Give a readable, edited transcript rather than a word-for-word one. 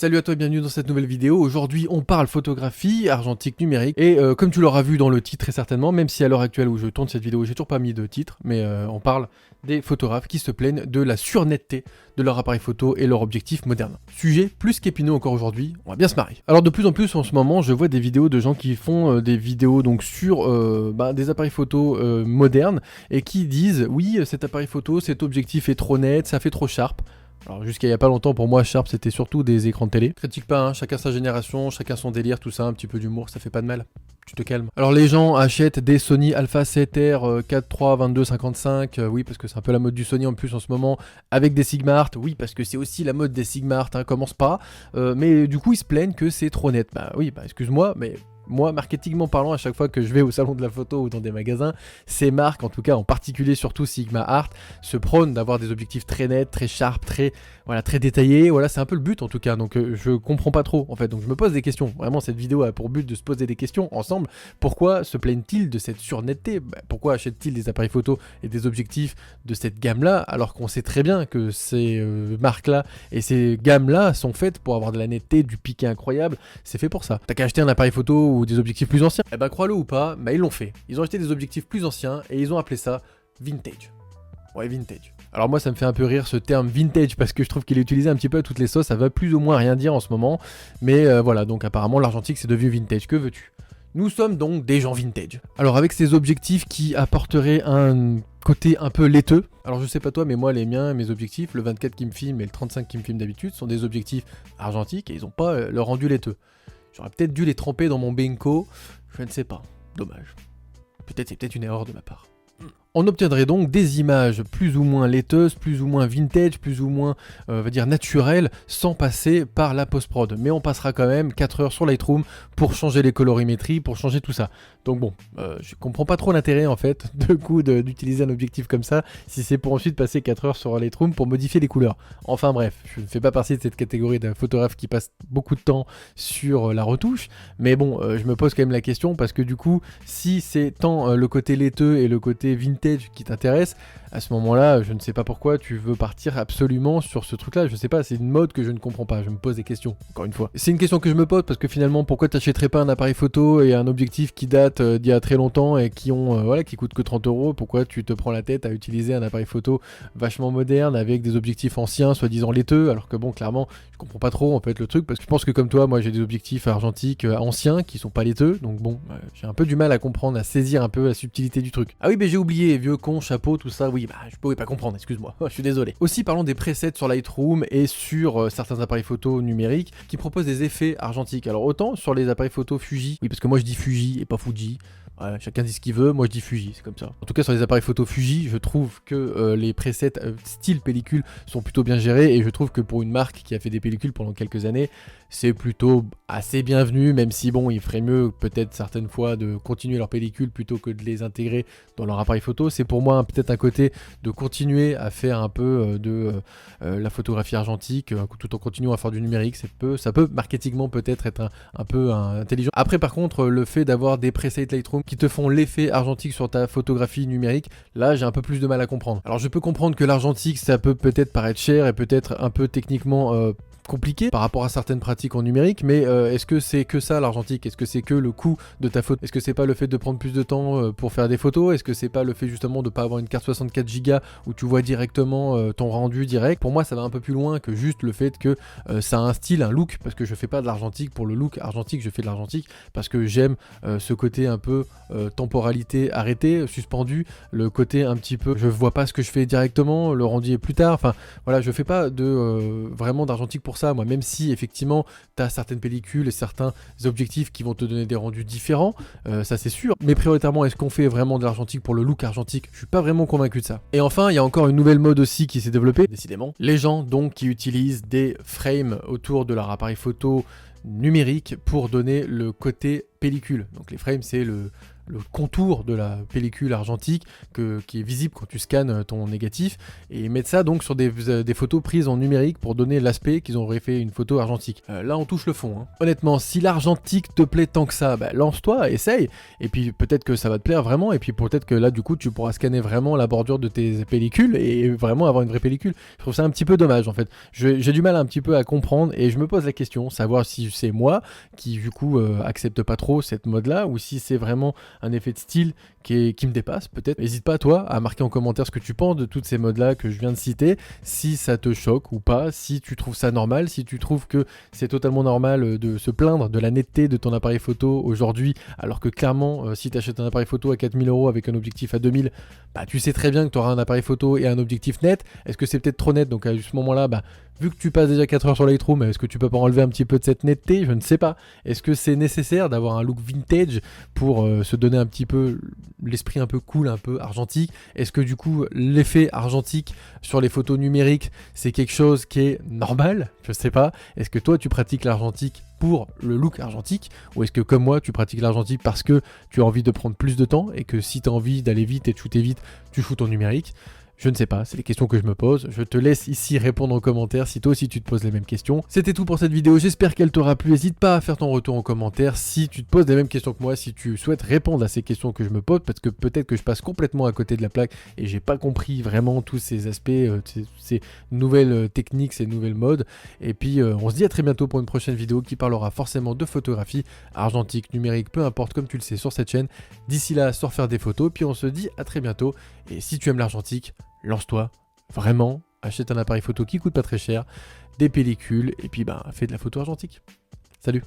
Salut à toi et bienvenue dans cette nouvelle vidéo. Aujourd'hui on parle photographie, argentique, numérique et comme tu l'auras vu dans le titre très certainement, même si à l'heure actuelle où je tourne cette vidéo j'ai toujours pas mis de titre, mais on parle des photographes qui se plaignent de la surnetteté de leur appareil photo et leur objectif moderne. Sujet plus qu'épineux encore aujourd'hui, on va bien se marrer. Alors de plus en plus en ce moment je vois des vidéos de gens qui font des vidéos donc sur des appareils photo modernes et qui disent oui cet appareil photo, cet objectif est trop net, ça fait trop sharp. Alors jusqu'à il y a pas longtemps pour moi Sharp c'était surtout des écrans de télé. Critique pas hein, chacun sa génération, chacun son délire, tout ça, un petit peu d'humour, ça fait pas de mal. Tu te calmes. Alors les gens achètent des Sony Alpha 7R 4.3 2255, oui parce que c'est un peu la mode du Sony en plus en ce moment, avec des Sigma Art, oui parce que c'est aussi la mode des Sigma Art, hein, commence pas, mais du coup ils se plaignent que c'est trop net. Bah oui, bah excuse-moi, mais... Moi, marketingment parlant, à chaque fois que je vais au salon de la photo ou dans des magasins, ces marques, en tout cas en particulier surtout Sigma Art, se prônent d'avoir des objectifs très nets, très sharp, très détaillés. Voilà, c'est un peu le but en tout cas. Donc je comprends pas trop en fait. Donc je me pose des questions. Vraiment, cette vidéo a pour but de se poser des questions ensemble. Pourquoi se plaignent-ils de cette surnetteté ? Pourquoi achètent-ils des appareils photo et des objectifs de cette gamme-là alors qu'on sait très bien que ces marques-là et ces gammes-là sont faites pour avoir de la netteté, du piqué incroyable. C'est fait pour ça. T'as qu'à acheter un appareil photo ou des objectifs plus anciens, eh ben crois-le ou pas, ils l'ont fait. Ils ont acheté des objectifs plus anciens et ils ont appelé ça vintage. Ouais, vintage. Alors moi ça me fait un peu rire ce terme vintage parce que je trouve qu'il est utilisé un petit peu à toutes les sauces, ça va plus ou moins rien dire en ce moment. Mais voilà, donc apparemment l'argentique c'est devenu vintage, que veux-tu ? Nous sommes donc des gens vintage. Alors avec ces objectifs qui apporteraient un côté un peu laiteux, alors je sais pas toi mais moi les miens, mes objectifs, le 24 qui me filme et le 35 qui me filme d'habitude sont des objectifs argentiques et ils ont pas le rendu laiteux. J'aurais peut-être dû les tremper dans mon Benko, je ne sais pas, dommage. C'est peut-être une erreur de ma part. On obtiendrait donc des images plus ou moins laiteuses, plus ou moins vintage, plus ou moins, on va dire naturelles, sans passer par la post-prod. Mais on passera quand même 4 heures sur Lightroom pour changer les colorimétries, pour changer tout ça. Donc bon, je comprends pas trop l'intérêt en fait, d'utiliser un objectif comme ça, si c'est pour ensuite passer 4 heures sur Lightroom pour modifier les couleurs. Enfin bref, je ne fais pas partie de cette catégorie d'un photographe qui passe beaucoup de temps sur la retouche, mais bon, je me pose quand même la question parce que du coup, si c'est tant le côté laiteux et le côté vintage qui t'intéresse, à ce moment-là, je ne sais pas pourquoi tu veux partir absolument sur ce truc-là. Je sais pas, c'est une mode que je ne comprends pas. Je me pose des questions, encore une fois. C'est une question que je me pose parce que finalement, pourquoi t'achèterais pas un appareil photo et un objectif qui date d'il y a très longtemps et qui coûte que 30 €? Pourquoi tu te prends la tête à utiliser un appareil photo vachement moderne avec des objectifs anciens, soi-disant laiteux, alors que bon, clairement, je comprends pas trop en fait le truc parce que je pense que comme toi, moi j'ai des objectifs argentiques anciens qui sont pas laiteux, donc bon, j'ai un peu du mal à comprendre, à saisir un peu la subtilité du truc. Ah oui, mais j'ai oublié, vieux con, chapeau, tout ça, oui, je pouvais pas comprendre, excuse-moi, je suis désolé. Aussi, parlons des presets sur Lightroom et sur certains appareils photo numériques qui proposent des effets argentiques. Alors autant sur les appareils photo Fuji, oui parce que moi je dis Fuji et pas Fuji, ouais, chacun dit ce qu'il veut, moi je dis Fuji, c'est comme ça. En tout cas sur les appareils photo Fuji, je trouve que les presets style pellicule sont plutôt bien gérés et je trouve que pour une marque qui a fait des pellicules pendant quelques années, c'est plutôt assez bienvenu, même si bon, il ferait mieux peut-être certaines fois de continuer leurs pellicules plutôt que de les intégrer dans leur appareil photo. C'est pour moi peut-être un côté de continuer à faire un peu de la photographie argentique tout en continuant à faire du numérique. Ça peut marketingement peut-être être un peu intelligent. Après par contre, le fait d'avoir des presets Lightroom qui te font l'effet argentique sur ta photographie numérique, là j'ai un peu plus de mal à comprendre. Alors je peux comprendre que l'argentique ça peut peut-être paraître cher et peut-être un peu techniquement compliqué par rapport à certaines pratiques en numérique, mais est-ce que c'est que ça l'argentique? Est-ce que c'est que le coût de ta photo? Est-ce que c'est pas le fait de prendre plus de temps pour faire des photos? Est-ce que c'est pas le fait justement de pas avoir une carte 64 Go où tu vois directement ton rendu direct? Pour moi ça va un peu plus loin que juste le fait que ça a un style, un look, parce que je fais pas de l'argentique pour le look argentique, je fais de l'argentique parce que j'aime ce côté un peu temporalité arrêtée, suspendu, le côté un petit peu je vois pas ce que je fais directement, le rendu est plus tard, enfin voilà, je fais pas de vraiment d'argentique pour ça, moi, même si effectivement tu as certaines pellicules et certains objectifs qui vont te donner des rendus différents, ça c'est sûr, mais prioritairement est-ce qu'on fait vraiment de l'argentique pour le look argentique? Je suis pas vraiment convaincu de ça. Et enfin il y a encore une nouvelle mode aussi qui s'est développée, décidément, les gens donc qui utilisent des frames autour de leur appareil photo numérique pour donner le côté pellicule. Donc les frames, c'est le contour de la pellicule argentique qui est visible quand tu scannes ton négatif, et ils mettent ça donc sur des photos prises en numérique pour donner l'aspect qu'ils auraient fait une photo argentique. Là on touche le fond, hein. Honnêtement, si l'argentique te plaît tant que ça, bah, lance-toi, essaye, et puis peut-être que ça va te plaire vraiment, et puis peut-être que là du coup tu pourras scanner vraiment la bordure de tes pellicules et vraiment avoir une vraie pellicule. Je trouve ça un petit peu dommage en fait. J'ai du mal un petit peu à comprendre, et je me pose la question, savoir si c'est moi qui du coup accepte pas trop cette mode là, ou si c'est vraiment un effet de style qui me dépasse peut-être. N'hésite pas toi à marquer en commentaire ce que tu penses de toutes ces modes là que je viens de citer, si ça te choque ou pas, si tu trouves ça normal, si tu trouves que c'est totalement normal de se plaindre de la netteté de ton appareil photo aujourd'hui, alors que clairement si tu achètes un appareil photo à 4000 € avec un objectif à 2000, bah tu sais très bien que tu auras un appareil photo et un objectif net. Est-ce que c'est peut-être trop net? Donc à ce moment là, bah vu que tu passes déjà 4 heures sur Lightroom, est-ce que tu peux pas enlever un petit peu de cette netteté? Je ne sais pas. Est-ce que c'est nécessaire d'avoir un look vintage pour se donner un petit peu l'esprit un peu cool, un peu argentique? Est-ce que du coup l'effet argentique sur les photos numériques, c'est quelque chose qui est normal? Je sais pas. Est-ce que toi tu pratiques l'argentique pour le look argentique, ou est-ce que comme moi tu pratiques l'argentique parce que tu as envie de prendre plus de temps et que si tu as envie d'aller vite et de shooter vite, tu shootes en numérique? Je ne sais pas, c'est les questions que je me pose. Je te laisse ici répondre en commentaire si toi aussi tu te poses les mêmes questions. C'était tout pour cette vidéo, j'espère qu'elle t'aura plu. N'hésite pas à faire ton retour en commentaire si tu te poses les mêmes questions que moi, si tu souhaites répondre à ces questions que je me pose, parce que peut-être que je passe complètement à côté de la plaque et j'ai pas compris vraiment tous ces aspects, ces nouvelles techniques, ces nouvelles modes. Et puis on se dit à très bientôt pour une prochaine vidéo qui parlera forcément de photographie, argentique, numérique, peu importe, comme tu le sais sur cette chaîne. D'ici là, sors faire des photos, puis on se dit à très bientôt. Et si tu aimes l'argentique, lance-toi, vraiment, achète un appareil photo qui coûte pas très cher, des pellicules, et puis fais de la photo argentique. Salut!